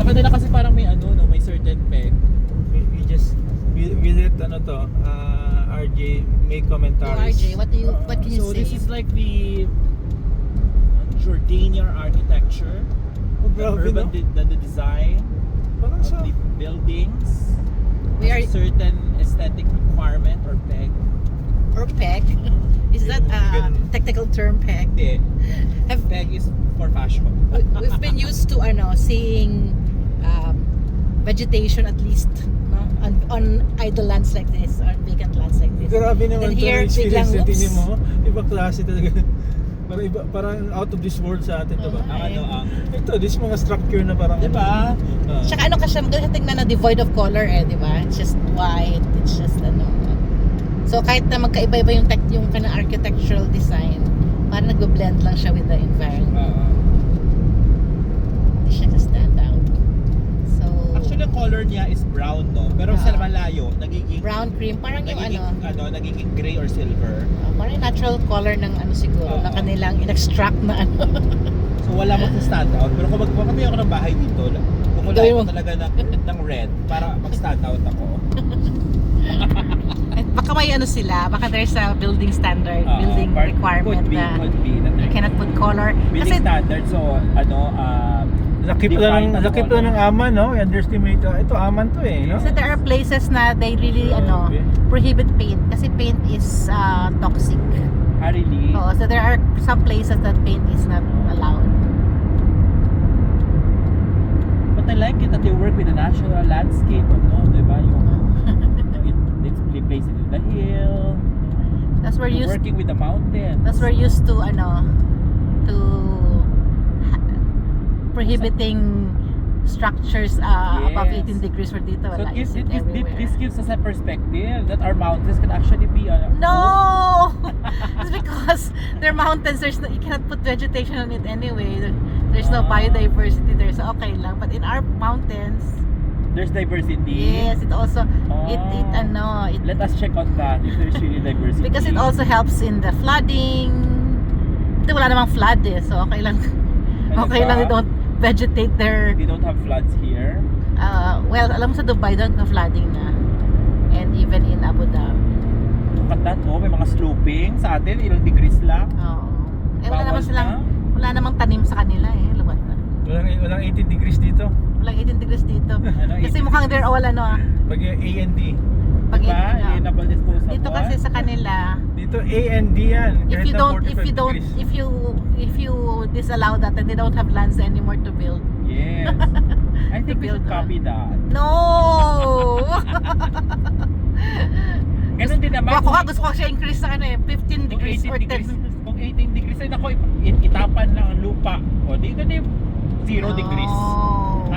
kanila kasi parang may ano, no, may certain peg. We let RJ make So, commentaries. RJ, what can you So say? this is like the Jordanian architecture, Oh, the grabe, urban no? the design Parang of sa... the buildings. We are has a certain aesthetic requirement or peg. or peg. Is that a technical term, peg? Hindi. Have- Peg is for fashion. We've been used to seeing vegetation at least, no? on idle lands like this, on vacant lands like this. Grabe Then naman here, to biglang, experience na tingin oops. mo. Iba klase talaga. Parang out of this world sa atin, diba? Ang ano ang, Ito, this mga structure na parang... di ba? Tsaka ano kasi, maganda tingnan na devoid of color di ba? It's just white, it's just ano. So kahit na magkaiba-iba yung kanang architectural design, parang nagbe-blend lang siya with the environment. Hindi siya stand out. So, Actually, ang color niya is brown, no? Pero sa malayo, nagiging brown cream, parang yung nagiging gray or silver. parang natural color ng ano siguro, ng kanilang in-extract na ano. So wala mo stand out. Pero kung magpapatayo ako ng bahay dito, kumulat Gawin ko mo. talaga ng red para mag-stand out ako. At baka may ano sila, baka there's a building standard, building requirement could be na that you cannot put color. building Kasi standard. So Lakip lang ng aman, no? I underestimate. Ito, aman to eh, no? so there are places na they really prohibit paint kasi paint is toxic. really? So there are some places that paint is not allowed. But I like it that they work with the natural landscape, no? Diba? It's placed in the hill. That's where used Working with the mountains. That's we're used to prohibiting structures above 18 degrees for dito. So Wala, this gives us a perspective that our mountains can actually be No! It's because they're mountains, you cannot put vegetation on it anyway. There's no biodiversity there, so okay lang. But in our mountains, there's diversity. yes, it also it Let us check on that if there's really diversity. because it also helps in the flooding. Ito wala namang flood so okay lang. Okay lang, they don't vegetate there. They don't have floods here. Well, alam mo sa Dubai, don't na flooding na. And even in Abu Dhabi. Look at that, no? May mga sloping sa atin, ilang degrees lang. Oo. Wala naman Bawal silang, wala namang tanim sa kanila luwat na. Walang 18 degrees dito. Walang 18 degrees dito. Ano, Kasi 18 mukhang they're all Pag A and D. pag Diba? Alienable disposable. dito kasi sa kanila, Dito A and D yan. if Kahit you na don't 45 degrees. if you disallow that, then they don't have lands anymore to build. Yes. I think we should build copy that. No. Ganun din naman. Ako gusto ko siya increase sa 15 degrees or 10. Kung 18 degrees ay nako, itapan lang ang lupa. O, dito na 0 degrees. Oh.